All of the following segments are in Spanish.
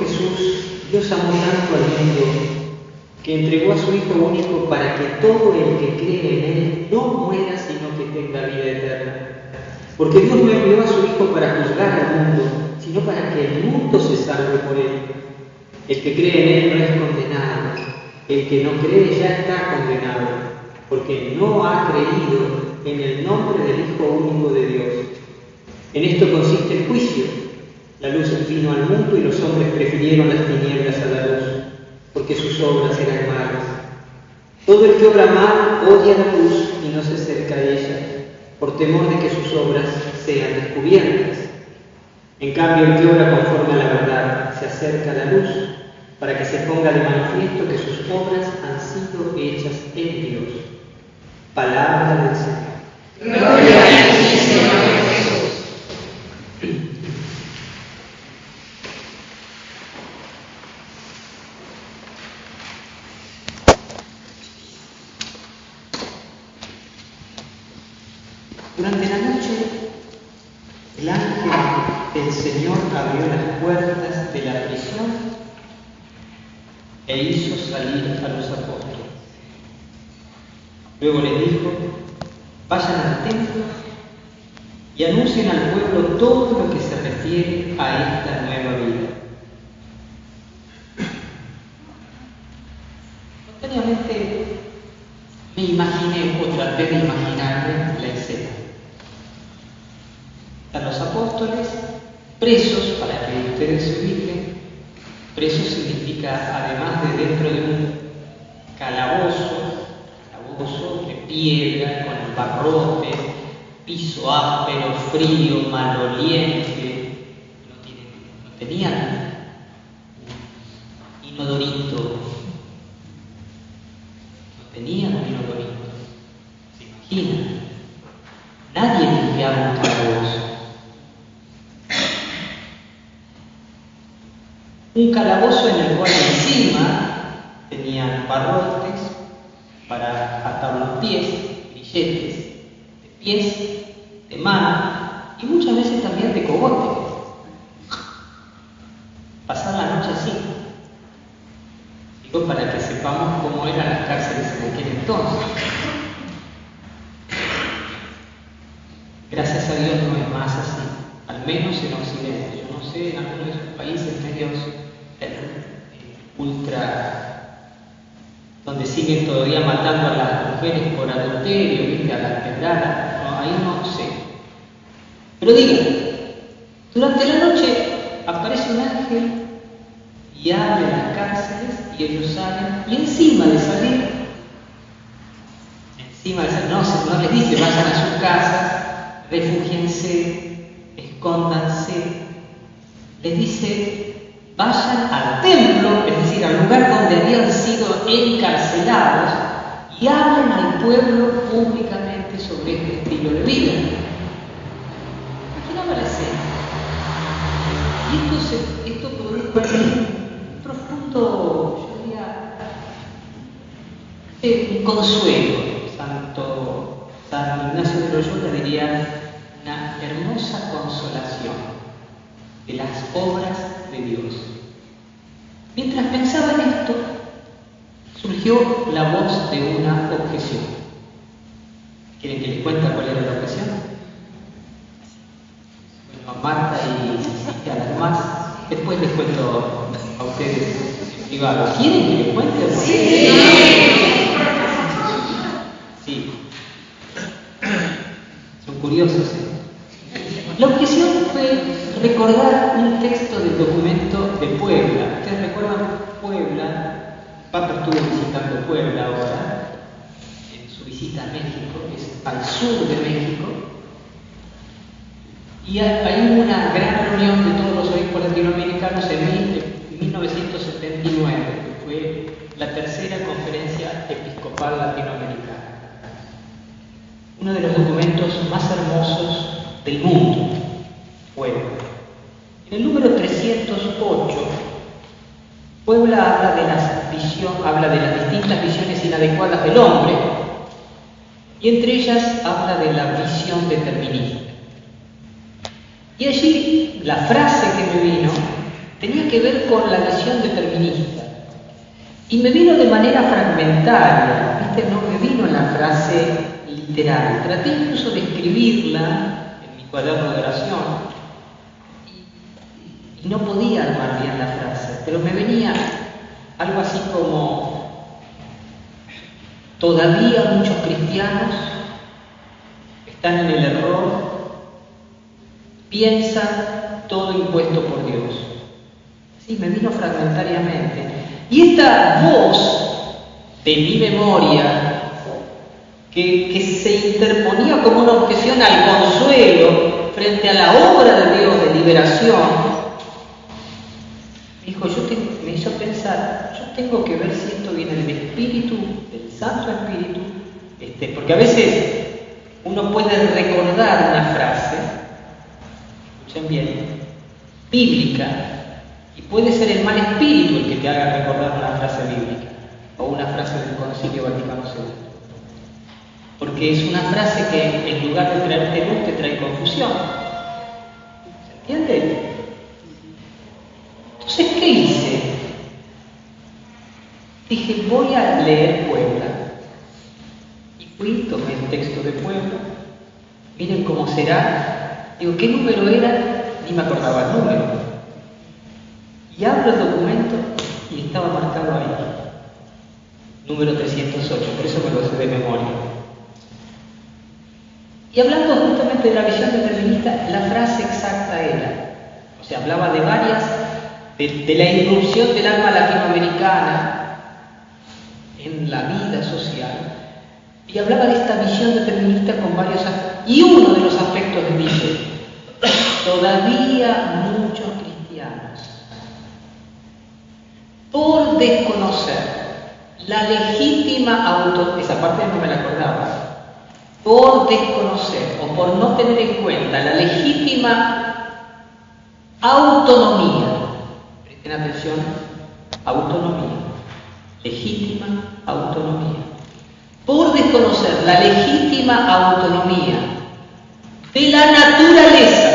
Jesús, Dios amó tanto al mundo que entregó a su Hijo único para que todo el que cree en Él no muera, sino que tenga vida eterna. Porque Dios no envió a su Hijo para juzgar al mundo, sino para que el mundo se salve por Él. El que cree en Él no es condenado, el que no cree ya está condenado, porque no ha creído en el nombre del Hijo único de Dios. En esto consiste el juicio. La luz vino al mundo y los hombres prefirieron las tinieblas a la luz, porque sus obras eran malas. Todo el que obra mal odia la luz y no se acerca a ella, por temor de que sus obras sean descubiertas. En cambio, el que obra conforme a la verdad se acerca a la luz, para que se ponga de manifiesto que sus obras han sido hechas en Dios. Palabra del Señor. Gloria a ti, Señor Jesús. Durante la noche, el ángel del Señor abrió las puertas de la prisión e hizo salir a los apóstoles. Luego les dijo: vayan al templo y anuncien al pueblo todo lo que se refiere a esta nueva vida. Espontáneamente me imaginé o traté de imaginarme la escena. Están los apóstoles presos, para que ustedes se ubiquen. Preso significa, además de dentro de un calabozo de piedra, con barrotes, piso áspero, frío, maloliente. No tenían inodorito. No tenían un inodorito. ¿Se imaginan? Nadie limpiaba un calabozo. Un calabozo en el cual encima tenían barrotes para atar los pies, grilletes de pies, de mano y muchas veces también de cogote. Pasar la noche así. Digo, para que sepamos cómo eran las cárceles en aquel entonces. Gracias a Dios no es más así, al menos en Occidente. Yo no sé, en algunos de esos países medios ultra, donde siguen todavía matando a las mujeres por adulterio, ¿viste? A las quebradas, no, ahí no sé. Pero digan, durante la noche aparece un ángel y abre las cárceles y ellos salen, y encima de salir, no les dice vayan a sus casas, refúgiense, escóndanse, les dice vayan al templo, es decir, al lugar donde habían sido encarcelados, y hablen al pueblo públicamente sobre este estilo de vida. Imaginaba la escena. Y esto produjo un profundo, yo diría, un consuelo. San Ignacio de Loyola diría una hermosa consolación de las obras de Dios. Mientras pensaba en esto, surgió la voz de una objeción. ¿Quieren que les cuente cuál era la objeción? Bueno, Marta y a las demás, después les cuento a ustedes en privado. ¿Quieren que les cuente? Sí. Sí. Son curiosos, ¿eh? La objeción fue recordar un texto del documento de Puebla. ¿Ustedes recuerdan Puebla? Papa estuvo visitando Puebla ahora, en su visita a México, es al sur de México, y ahí hubo una gran reunión de todos los obispos latinoamericanos en 1979, que fue la tercera conferencia episcopal latinoamericana. Uno de los documentos más hermosos del mundo, Puebla. En el número 308, Puebla habla de las distintas visiones inadecuadas del hombre, y entre ellas habla de la visión determinista. Y allí la frase que me vino tenía que ver con la visión determinista. Y me vino de manera fragmentaria, ¿viste? No me vino en la frase literal. Traté incluso de escribirla en mi cuaderno de oración y no podía armar bien la frase, pero me venía algo así como: todavía muchos cristianos están en el error, piensan todo impuesto por Dios. Sí, me vino fragmentariamente. Y esta voz de mi memoria, que se interponía como una objeción al consuelo frente a la obra de Dios de liberación, me hizo pensar: yo tengo que ver si esto viene del Espíritu, del Santo Espíritu, porque a veces uno puede recordar una frase, escuchen bien, bíblica, y puede ser el mal espíritu el que te haga recordar una frase bíblica o una frase del Concilio Vaticano II. Porque es una frase que en lugar de traerte luz te trae confusión. ¿Se entiende? Entonces, ¿qué hice? Dije, voy a leer Puebla. Y fui, tomé el texto de Puebla. Miren cómo será. Digo, ¿qué número era? Ni me acordaba el número. Y abro el documento y estaba marcado ahí. Número 308, por eso me lo sé de memoria. Y hablando justamente de la visión determinista, la frase exacta era, o sea, hablaba de varias, de la irrupción del alma latinoamericana en la vida social, y hablaba de esta visión determinista con varios aspectos. Y uno de los aspectos dice: todavía muchos cristianos, por desconocer la legítima esa parte no me la acordaba, por desconocer o por no tener en cuenta la legítima autonomía, presten atención, autonomía, legítima autonomía, por desconocer la legítima autonomía de la naturaleza,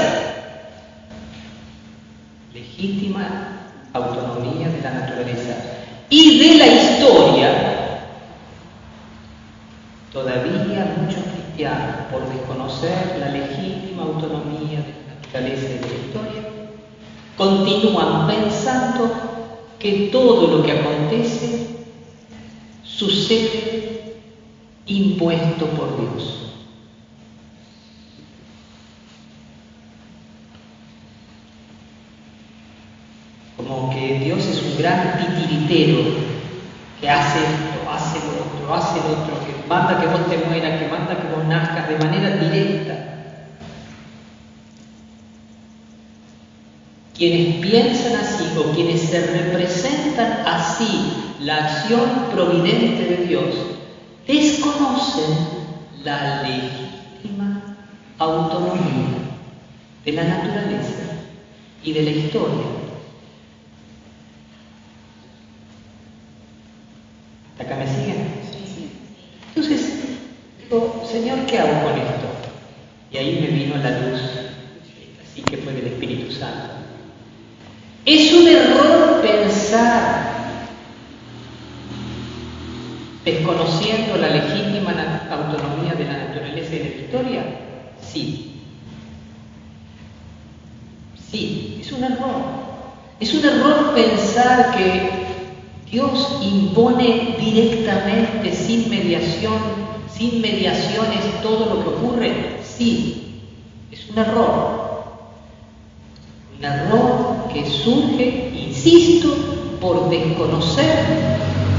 legítima autonomía de la naturaleza y de la historia, todavía muchos cristianos, por desconocer la legítima autonomía de la naturaleza y de la historia, continúan pensando que todo lo que acontece sucede impuesto por Dios. Como que Dios es un gran titiritero que hace esto, hace lo otro, que manda que vos te mueras, que manda que vos nazcas de manera directa. Quienes piensan así o quienes se representan así la acción providente de Dios desconocen la legítima autonomía de la naturaleza y de la historia. ¿Acá me siguen? Entonces, digo, Señor, ¿qué hago con esto? Y ahí me vino la luz, así que fue del Espíritu Santo. Es un error pensar, desconociendo la legítima autonomía de la naturaleza y de la historia. Sí. Sí, es un error. Es un error pensar que Dios impone directamente, sin mediación, sin mediaciones, todo lo que ocurre. Sí, es un error. Un error que surge, insisto, por desconocer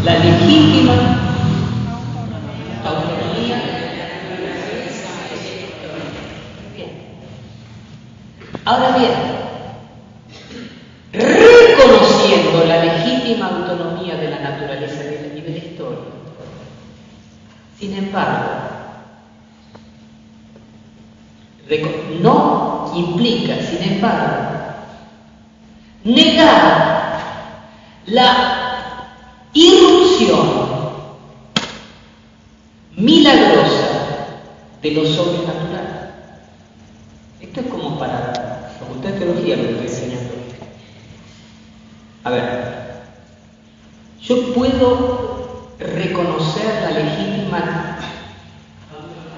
la legítima autonomía. Bien. Ahora bien, reconociendo la legítima autonomía de la naturaleza y de la historia, sin embargo, no implica, sin embargo, negar la irrupción milagrosa de lo sobrenatural. Esto es como para la Facultad de Teología lo que estoy enseñando. A ver, yo puedo reconocer la legítima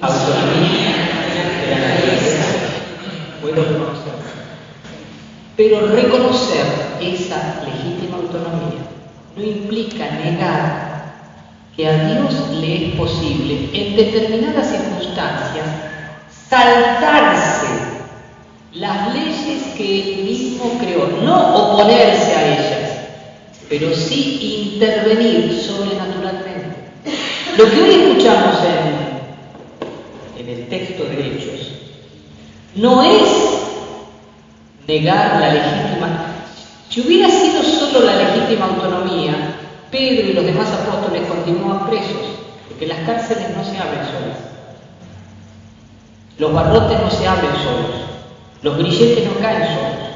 autonomía de la naturaleza, puedo reconocerla, pero reconocer esa legítima autonomía no implica negar que a Dios le es posible en determinadas circunstancias saltarse las leyes que Él mismo creó, no oponerse a ellas, pero sí intervenir sobrenaturalmente. Lo que hoy escuchamos en el texto de Hechos no es negar la legítima. Si hubiera sido solo la legítima autonomía, Pedro y los demás apóstoles continúan presos, porque las cárceles no se abren solas, los barrotes no se abren solos, los grilletes no caen solos.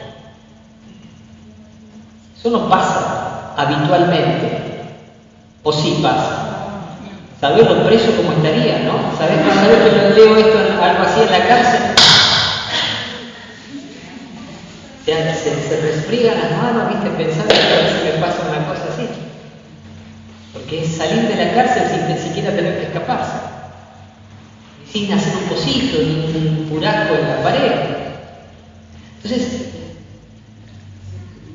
Eso no pasa habitualmente, o sí pasa. ¿Sabés los presos cómo estarían, no? ¿Sabés cada vez que leo esto, algo así en la cárcel? Se resfriegan las manos, ¿viste? Pensando que a veces me pasa una cosa así. Porque es salir de la cárcel sin ni siquiera tener que escaparse, sin hacer un pocillo ni un buraco en la pared. Entonces,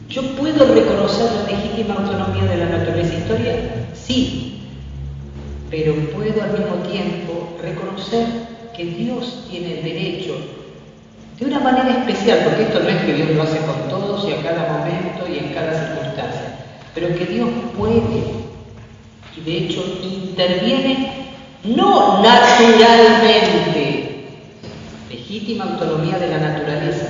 ¿yo puedo reconocer la legítima autonomía de la naturaleza histórica? Sí, pero puedo al mismo tiempo reconocer que Dios tiene el derecho, de una manera especial, porque esto no es que Dios lo hace con todos y a cada momento y en cada circunstancia, pero que Dios puede, y de hecho interviene no naturalmente, legítima autonomía de la naturaleza,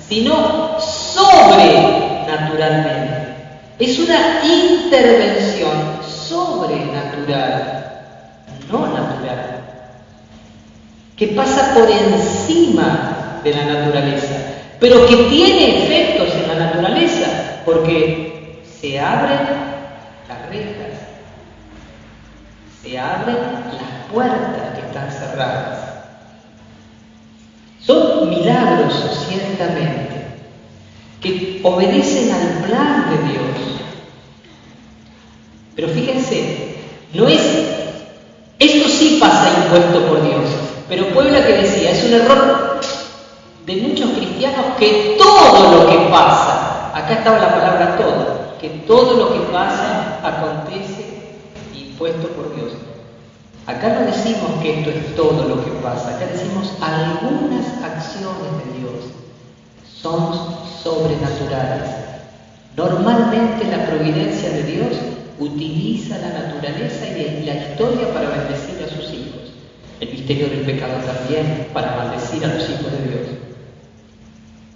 sino sobrenaturalmente. Es una intervención sobrenatural, no natural, que pasa por encima de la naturaleza, pero que tiene efectos en la naturaleza, porque se abren las rejas, se abren las puertas que están cerradas. Son milagros, ciertamente, que obedecen al plan de Dios. Pero fíjense, no es, esto sí pasa impuesto por Dios, pero Puebla que decía, es un error de muchos cristianos que todo lo que pasa, acá estaba la palabra todo, que todo lo que pasa acontece impuesto por Dios. Acá no decimos que esto es todo lo que pasa, acá decimos algunas acciones de Dios son sobrenaturales. Normalmente la providencia de Dios utiliza la naturaleza y la historia para bendecir a sus hijos. El misterio del pecado también para maldecir a los hijos de Dios.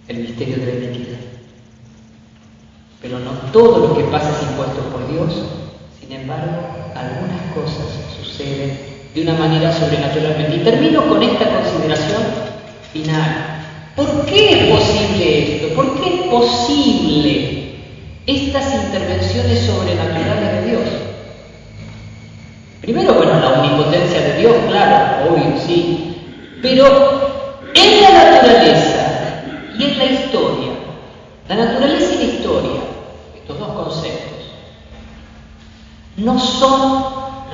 El misterio de la iniquidad. Pero no todo lo que pasa es impuesto por Dios. Sin embargo, algunas cosas suceden de una manera sobrenaturalmente. Y termino con esta consideración final. ¿Por qué es posible esto? ¿Por qué es posible estas intervenciones sobrenaturales de Dios? Primero, bueno, la omnipotencia de Dios, claro, obvio, sí. Pero en la naturaleza y en la historia, la naturaleza y la historia, estos dos conceptos, no son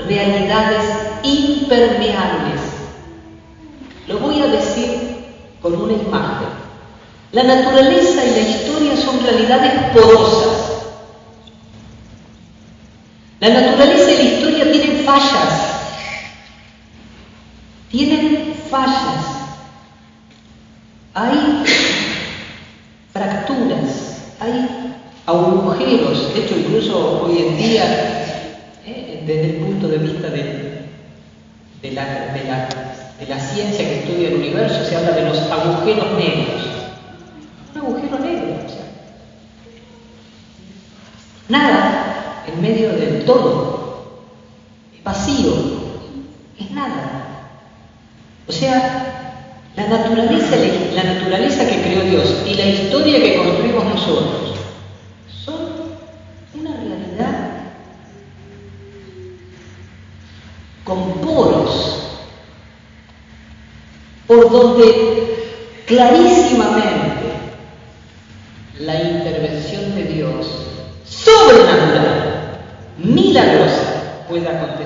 realidades impermeables. Lo voy a decir con una imagen. La naturaleza y la historia son realidades porosas. La naturaleza y la historia tienen fallas. Tienen fallas. Hay fracturas, hay agujeros. De hecho, incluso hoy en día, desde el punto de vista de la ciencia que estudia el universo, se habla de los agujeros negros. Un agujero negro, o sea, nada en medio del todo, es vacío, es nada. O sea, la naturaleza que creó Dios y la historia que construimos nosotros son una realidad con poros, por donde clarísimamente la intervención de Dios pueda continuar.